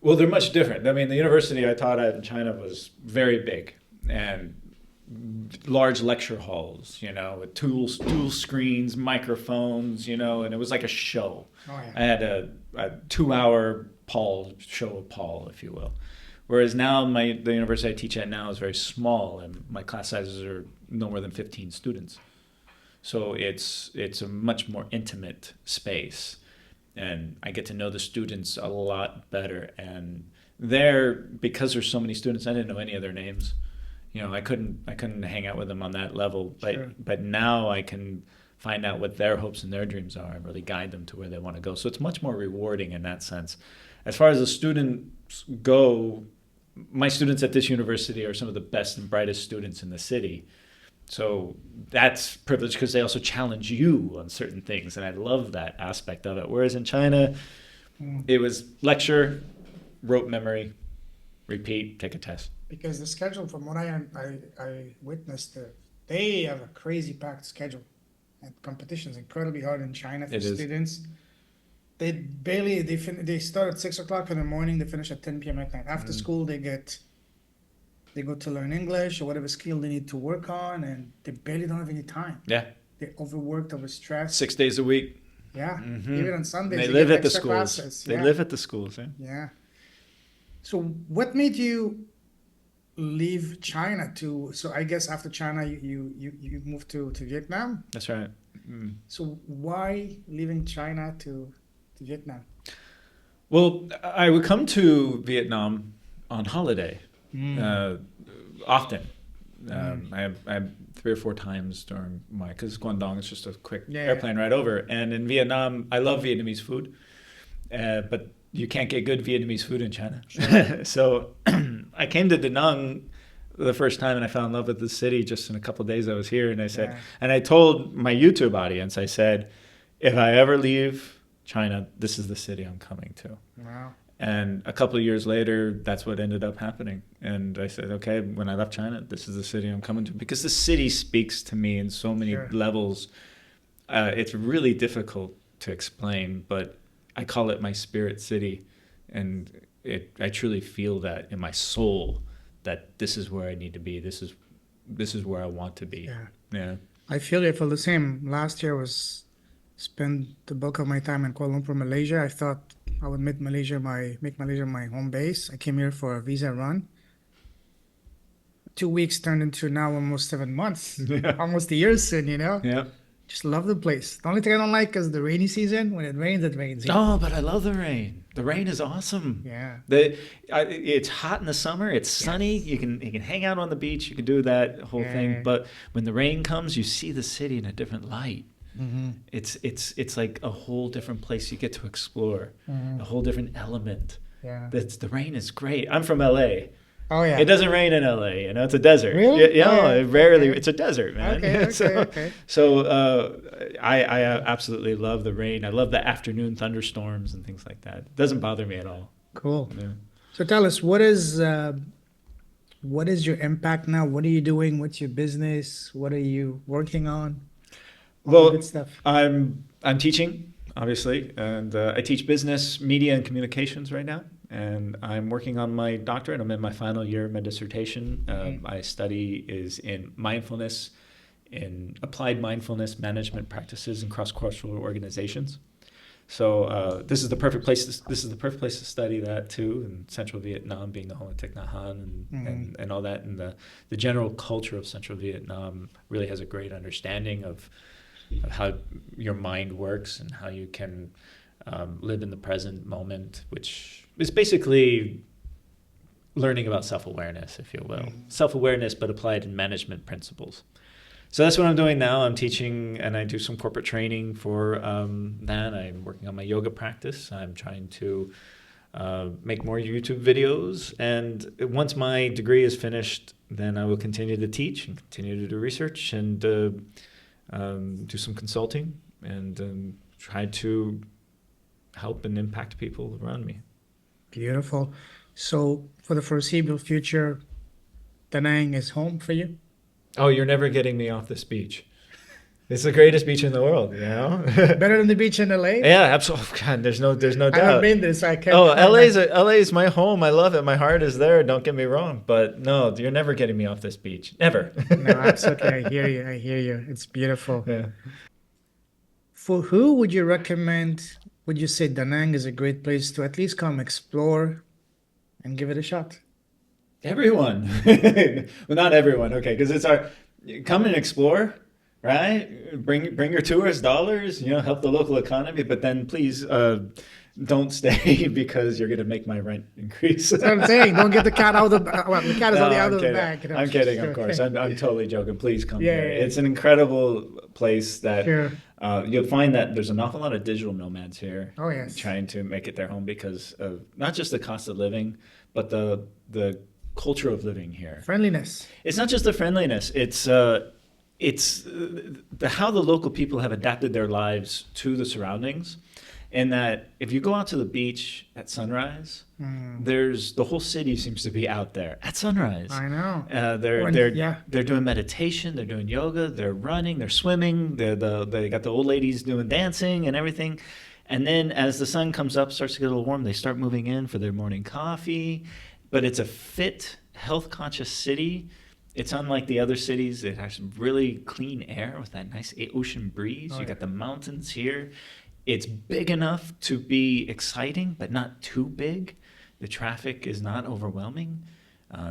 Well, they're much different. I mean, the university I taught at in China was very big, and large lecture halls, with tool screens, microphones, and it was like a show. Oh, yeah. I had a 2-hour show of Paul, if you will. Whereas now the university I teach at now is very small, and my class sizes are no more than 15 students. So it's a much more intimate space, and I get to know the students a lot better. And there, because there's so many students, I didn't know any of their names. I couldn't hang out with them on that level, but now I can find out what their hopes and their dreams are and really guide them to where they want to go. So it's much more rewarding in that sense. As far as the students go, my students at this university are some of the best and brightest students in the city. So that's privileged because they also challenge you on certain things, and I love that aspect of it. Whereas in China, it was lecture, rote memory, repeat, take a test. Because the schedule, from what I witnessed, they have a crazy packed schedule. And competition is incredibly hard in China for students. They start at 6 o'clock in the morning, they finish at 10 p.m. at night. After school, they go to learn English or whatever skill they need to work on, and they barely don't have any time. Yeah. They're overworked, overstressed. 6 days a week. Yeah. Even on Sundays, they live at the extra schools. classes. They live at the schools. Yeah. So what made you leave China so I guess after China you moved to Vietnam? That's right. So why leaving China to Vietnam? Well, I would come to Vietnam on holiday often. I have 3 or 4 times during because Guangdong is just a quick airplane ride over. And in Vietnam, I love Vietnamese food, but you can't get good Vietnamese food in China. Sure. So I came to Da Nang the first time, and I fell in love with the city just in a couple of days I was here. And I said, Yeah. and I told my YouTube audience, I said, if I ever leave China, this is the city I'm coming to. Wow. And a couple of years later, that's what ended up happening. And I said, okay, when I left China, this is the city I'm coming to, because the city speaks to me in so many Sure. levels. It's really difficult to explain, but I call it my spirit city. And I truly feel that in my soul, that this is where I need to be. This is where I want to be. Yeah. Yeah. I feel the same. Last year was spent the bulk of my time in Kuala Lumpur, Malaysia. I thought I would make Malaysia my home base. I came here for a visa run. 2 weeks turned into now almost 7 months. Yeah. Almost a year soon, Yeah. Just love the place. The only thing I don't like is the rainy season. When it rains, it rains. Oh, but I love the rain. The rain is awesome. Yeah. It's hot in the summer. It's sunny. Yes. You can hang out on the beach. You can do that whole Yeah. thing. But when the rain comes, you see the city in a different light. Mm-hmm. It's like a whole different place you get to explore, Mm-hmm. a whole different element. Yeah. The rain is great. I'm from LA. Oh, yeah. It doesn't rain in LA. It's a desert. Really? Yeah, Oh, yeah. it rarely. Okay. It's a desert, man. Okay, okay. So I absolutely love the rain. I love the afternoon thunderstorms and things like that. It doesn't bother me at all. Cool. Yeah. So tell us, what is your impact now? What are you doing? What's your business? What are you working on? All the Well, good stuff. I'm teaching, obviously, and I teach business, media, and communications right now. And I'm working on my doctorate. I'm in my final year of my dissertation. My study is in mindfulness, in applied mindfulness management practices in cross-cultural organizations. So this is the perfect place. This is the perfect place to study that too. In Central Vietnam, being the home of Thich Nhat Hanh and all that, and the general culture of Central Vietnam really has a great understanding of how your mind works and how you can live in the present moment, which is basically learning about self-awareness, if you will. Self-awareness, but applied in management principles. So that's what I'm doing now. I'm teaching, and I do some corporate training for that. I'm working on my yoga practice. I'm trying to make more YouTube videos. And once my degree is finished, then I will continue to teach and continue to do research and do some consulting and try to help and impact people around me. Beautiful. So for the foreseeable future, Da Nang is home for you? Oh, you're never getting me off this beach. It's the greatest beach in the world, Better than the beach in LA? Yeah, absolutely. Oh, God, there's no I doubt. haven't been there, so I can't. Oh, LA's my home. I love it. My heart is there. Don't get me wrong. But no, you're never getting me off this beach. Never. No, absolutely. I hear you. It's beautiful. Yeah. For who would you recommend, would you say Da Nang is a great place to at least come explore and give it a shot? Everyone. Well, not everyone. Okay, because it's come and explore, right? Bring your tourist dollars. Help the local economy. But then please don't stay because you're going to make my rent increase. That's what I'm saying. Don't get the cat out of the well, the cat is No, already out I'm of the kidding. bag. I'm kidding, of course. I'm totally joking. Please come Yeah, here. yeah, yeah. It's an incredible place that Sure. you'll find that there's an awful lot of digital nomads here. Oh, yes. Trying to make it their home because of not just the cost of living, but the culture of living here. Friendliness. It's not just the friendliness. It's how the local people have adapted their lives to the surroundings. And that if you go out to the beach at sunrise, there's the whole city seems to be out there at sunrise. I know. They're doing meditation, they're doing yoga, they're running, they're swimming, they got the old ladies doing dancing and everything. And then as the sun comes up, starts to get a little warm, they start moving in for their morning coffee. But it's a fit, health-conscious city. It's unlike the other cities. It has really clean air with that nice ocean breeze. You got the mountains here. It's big enough to be exciting, but not too big. The traffic is not overwhelming.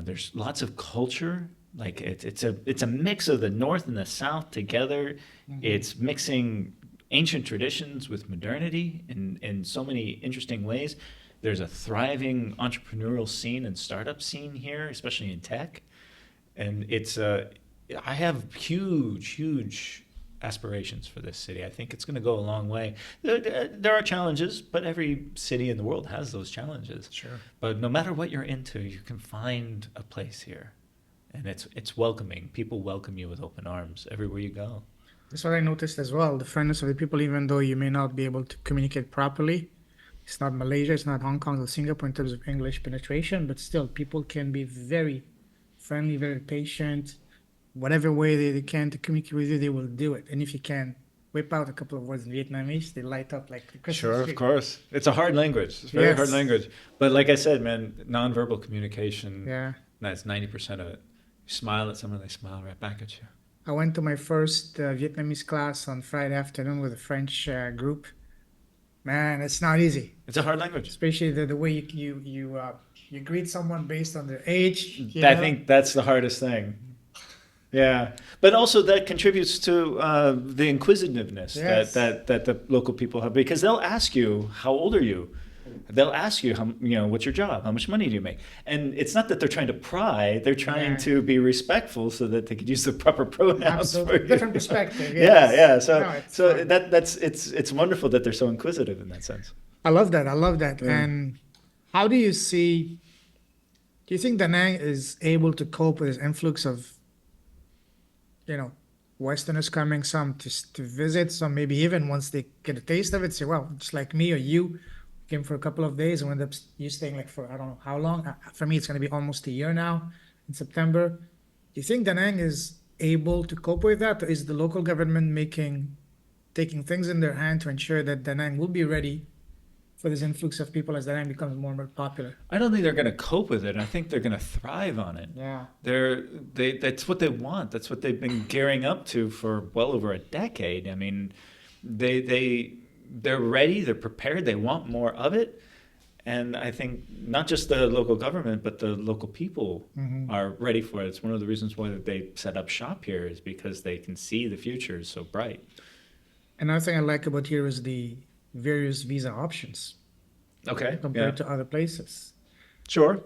There's lots of culture. Like it's a mix of the North and the South together. It's mixing ancient traditions with modernity in so many interesting ways. There's a thriving entrepreneurial scene and startup scene here, especially in tech. And I have huge aspirations for this city. I think it's going to go a long way. There are challenges, but every city in the world has those challenges. Sure. But no matter what you're into, you can find a place here. and it's welcoming. People welcome you with open arms everywhere you go. That's what I noticed as well. The friendliness of the people, even though you may not be able to communicate properly. It's not Malaysia, it's not Hong Kong or Singapore in terms of English penetration, but still, people can be very friendly, very patient. Whatever way they can to communicate with you, they will do it. And if you can whip out a couple of words in Vietnamese, they light up like the Christmas Sure, tree. of course. It's a hard language. It's a very hard Yes. language. But like I said, man, nonverbal communication, Yeah. that's 90% of it. You smile at someone, they smile right back at you. I went to my first Vietnamese class on Friday afternoon with a French group. Man, it's not easy, It's a hard language. especially the way you greet someone based on their age. You I know? think that's the hardest thing. Yeah, but also that contributes to the inquisitiveness Yes. that the local people have, because they'll ask you, how old are you? They'll ask you, what's your job? How much money do you make? And it's not that they're trying to pry; they're trying Yeah. to be respectful so that they could use the proper pronouns. Absolutely For you. different perspective. Yeah, Yes. yeah. So, No, it's fun. it's wonderful that they're so inquisitive in that sense. I love that. I love that. Yeah. And how do you see? Do you think Da Nang is able to cope with this influx of, Westerners coming, some to visit, some maybe even once they get a taste of it, say, well, just like me or you, came for a couple of days and end up you staying like for I don't know how long. For me, it's going to be almost a year now in September. Do you think Da Nang is able to cope with that, or is the local government taking things in their hand to ensure that Da Nang will be ready for this influx of people as Da Nang becomes more and more popular? I don't think they're going to cope with it. I think they're going to thrive on it. Yeah. That's what they want. That's what they've been gearing up to for well over a decade. I mean, they're ready, they're prepared, they want more of it. And I think not just the local government, but the local people are ready for it. It's one of the reasons why they set up shop here, is because they can see the future is so bright. Another thing I like about here is the various visa options Okay. compared to other places. Sure.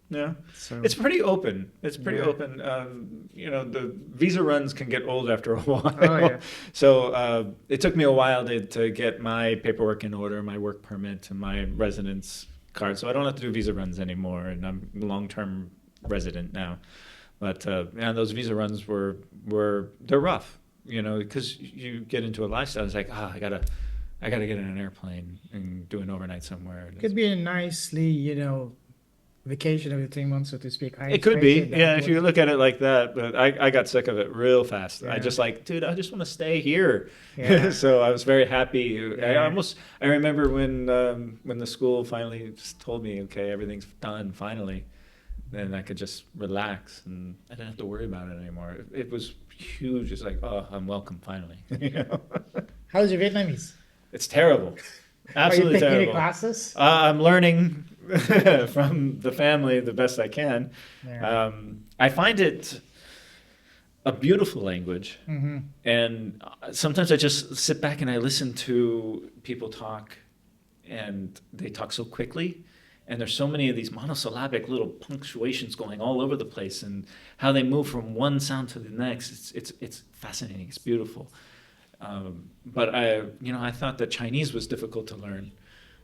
Yeah. So It's pretty open. It's pretty Yeah. open. The visa runs can get old after a while. Oh, yeah. So it took me a while to get my paperwork in order, my work permit, and my residence card. So I don't have to do visa runs anymore, and I'm a long-term resident now. But those visa runs they're rough, because you get into a lifestyle. It's like, I gotta get in an airplane and do an overnight somewhere. it could be a nicely, vacation every 3 months, so to speak. It could be, That yeah, if would- you look at it like that. But I got sick of it real fast. Yeah. I just dude, I just want to stay here. Yeah. So I was very happy. Yeah. I remember when the school finally just told me, okay, everything's done finally, then I could just relax and I didn't have to worry about it anymore. It was huge. It's like, oh, I'm welcome finally. How's your Vietnamese? It's terrible. Absolutely Are you taking any terrible. classes? I'm learning from the family the best I can. Yeah. I find it a beautiful language, and sometimes I just sit back and I listen to people talk, and they talk so quickly, and there's so many of these monosyllabic little punctuations going all over the place, and how they move from one sound to the next. It's fascinating. It's beautiful. But I thought that Chinese was difficult to learn.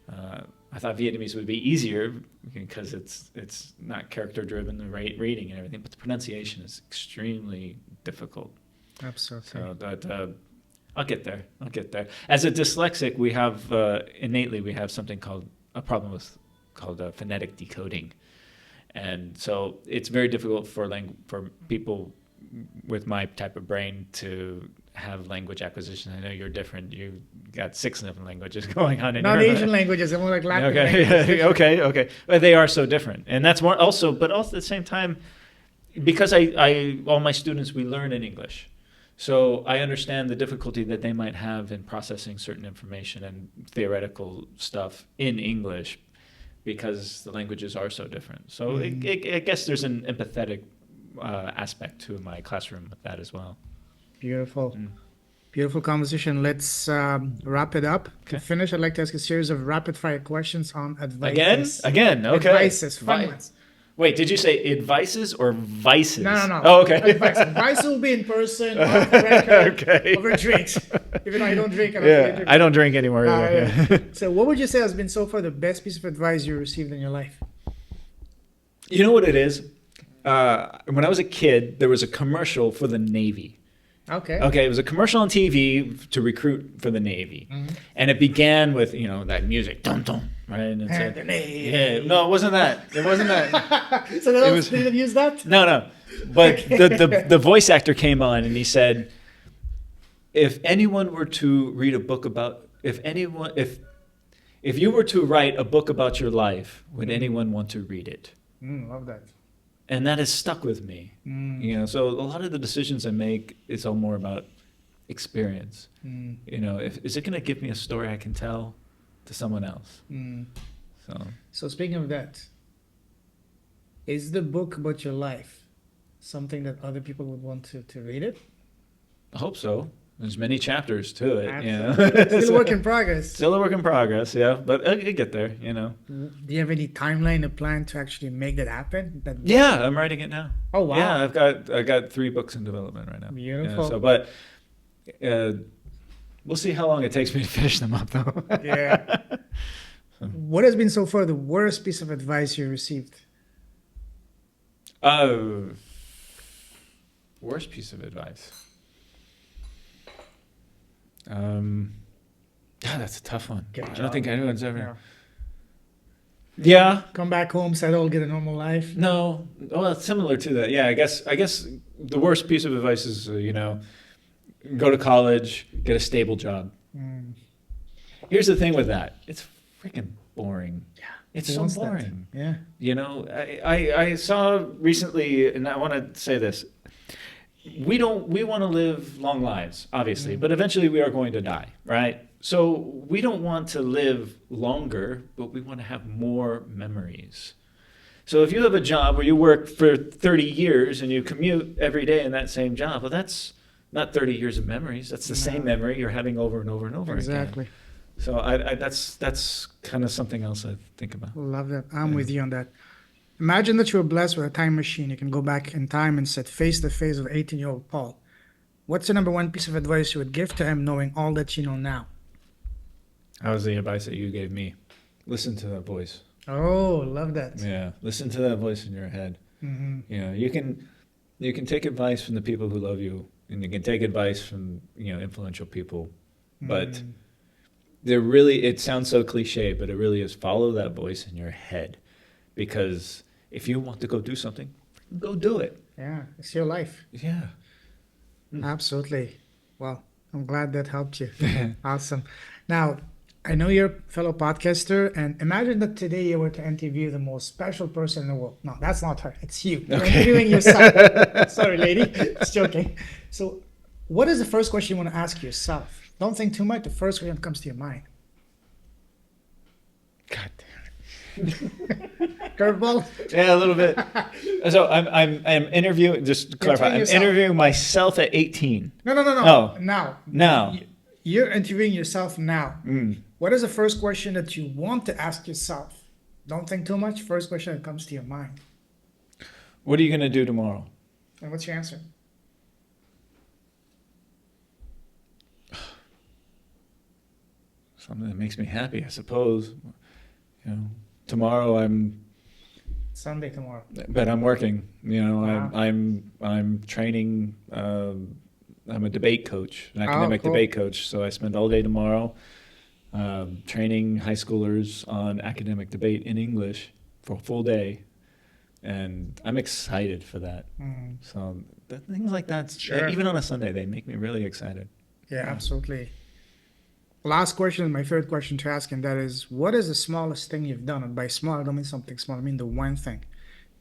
I thought Vietnamese would be easier because it's not character driven, the right reading and everything, but the pronunciation is extremely difficult. Absolutely. So that I'll get there. As a dyslexic, we have innately we have something called phonetic decoding, and so it's very difficult for people with my type of brain to have language acquisition. I know you're different. You got 6 different languages going on in Not your Asian languages, they're more like Latin Okay, languages. okay. But they are so different, and that's more also. But also at the same time, because I all my students we learn in English, so I understand the difficulty that they might have in processing certain information and theoretical stuff in English, because the languages are so different. So I guess there's an empathetic aspect to my classroom with that as well. Beautiful. Beautiful conversation. Let's wrap it up. Okay. To finish, I'd like to ask a series of rapid fire questions on advices. Again, okay. Advices, fun Vi- ones. Wait, did you say advices or vices? No. Oh, okay. Advice. Advice will be in person, off the record, Okay. over drinks. Even though I don't drink. Yeah, I don't drink anymore either. yeah. So what would you say has been so far the best piece of advice you received in your life? You know what it is? when I was a kid, there was a commercial for the Navy. Okay. Okay, it was a commercial on TV to recruit for the Navy, and it began with that music, dum dum, right? And it said, The Navy. yeah, no, it wasn't that. It wasn't that. So they didn't use that? No. But the voice actor came on and he said, if anyone were to read a book about, if you were to write a book about your life, would anyone want to read it? Love that. And that has stuck with me. So a lot of the decisions I make is all more about experience. Is it going to give me a story I can tell to someone else? So speaking of that, is the book about your life something that other people would want to read it? I hope so. There's many chapters to it. Still a work in progress. Still a work in progress, yeah. But I get there, Do you have any timeline or plan to actually make that happen? Yeah, I'm writing it now. Oh, wow. Yeah, I've got 3 books in development right now. Beautiful. Yeah, but we'll see how long it takes me to finish them up, though. Yeah. What has been so far the worst piece of advice you received? Worst piece of advice. That's a tough one. I don't think anyone's ever. Yeah. Come back home, settle, get a normal life. No. Well, it's similar to that. Yeah, I guess the worst piece of advice is go to college, get a stable job. Here's the thing with that. It's freaking boring. Yeah. It's so boring. Yeah. I saw recently, and I want to say this. We want to live long lives, obviously, but eventually we are going to die, right? So we don't want to live longer, but we want to have more memories. So if you have a job where you work for 30 years and you commute every day in that same job, well, that's not 30 years of memories. That's the same memory you're having over and over and over again. Exactly. So that's kind of something else I think about. Love that. I'm with you on that. Imagine that you were blessed with a time machine. You can go back in time and sit face to face with 18-year-old Paul. What's the number one piece of advice you would give to him knowing all that you know now? How was the advice that you gave me? Listen to that voice. Oh, love that. Yeah, listen to that voice in your head. You can take advice from the people who love you, and you can take advice from influential people, but it sounds so cliche, but it really is follow that voice in your head, because if you want to go do something, go do it. Yeah, it's your life. Yeah. Absolutely. Well, I'm glad that helped you. Awesome. Now, I know you're a fellow podcaster, and imagine that today you were to interview the most special person in the world. No, that's not her. It's you. You're interviewing yourself. Sorry, lady. Just joking. So what is the first question you want to ask yourself? Don't think too much. The first question that comes to your mind. God damn. Curveball? Yeah, a little bit. So I'm interviewing. Just to clarify, I'm interviewing myself at 18. No. Oh. Now. You're interviewing yourself now. What is the first question that you want to ask yourself? Don't think too much. First question that comes to your mind. What are you going to do tomorrow? And what's your answer? Something that makes me happy, I suppose. Tomorrow Sunday tomorrow. But I'm working. Wow. I'm training. I'm a debate coach, an academic debate coach. So I spend all day tomorrow training high schoolers on academic debate in English for a full day, and I'm excited for that. So things like that, even on a Sunday, they make me really excited. Yeah, absolutely. Last question, my favorite question to ask, and that is, what is the smallest thing you've done? And by small, I don't mean something small. I mean the one thing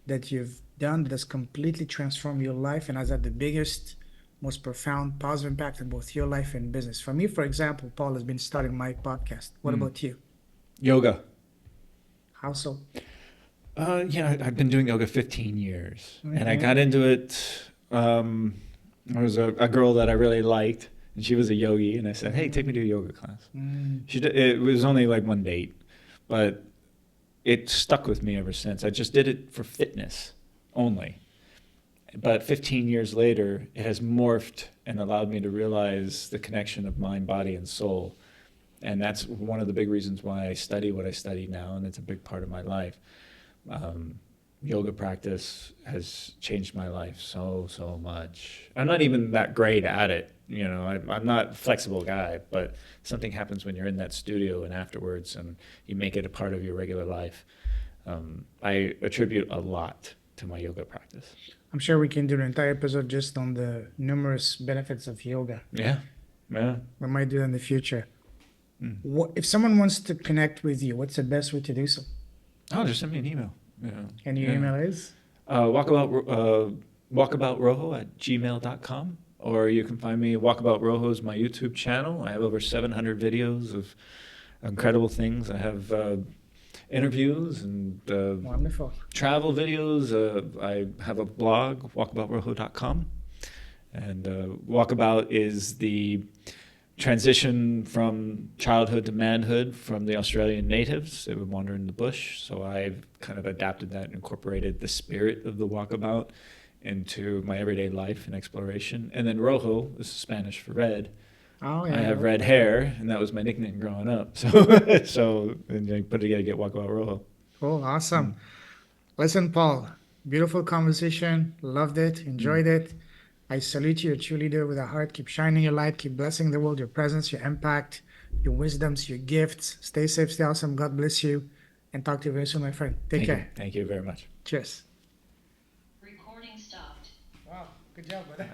that you've done that has completely transformed your life and has had the biggest, most profound, positive impact on both your life and business. For me, for example, Paul has been starting my podcast. What about you? Yoga. How so? I've been doing yoga 15 years, and I got into it. There was a girl that I really liked. And she was a yogi, and I said, "Hey, take me to a yoga class." It was only like one date, but it stuck with me ever since. I just did it for fitness only. But 15 years later, it has morphed and allowed me to realize the connection of mind, body, and soul. And that's one of the big reasons why I study what I study now, and it's a big part of my life. yoga practice has changed my life so much. I'm not even that great at it. You know, I'm not a flexible guy, but something happens when you're in that studio and afterwards, and you make it a part of your regular life. I attribute a lot to my yoga practice. I'm sure we can do an entire episode just on the numerous benefits of yoga. Yeah, yeah. We might do it in the future. What if someone wants to connect with you? What's the best way to do so? Oh, just send me an email. Yeah. And your email is? Walkabout@gmail.com, or you can find me. Walkabout Rojo is my YouTube channel. I have over 700 videos of incredible things. I have interviews and Wonderful. travel videos. I have a blog, walkaboutrojo.com, and Walkabout is the transition from childhood to manhood from the Australian natives. They would wander in the bush, so I've kind of adapted that and incorporated the spirit of the walkabout into my everyday life and exploration. And then Rojo is Spanish for red. Oh, yeah. I have red hair, and that was my nickname growing up. So, so and you put it together, get Walkabout Rojo. Cool. Awesome. Listen, Paul, beautiful conversation. Loved it. Enjoyed it. I salute you, a true leader with a heart. Keep shining your light. Keep blessing the world, your presence, your impact, your wisdoms, your gifts. Stay safe, stay awesome. God bless you. And talk to you very soon, my friend. Take care. Thank you very much. Cheers. Recording stopped. Wow. Good job, brother.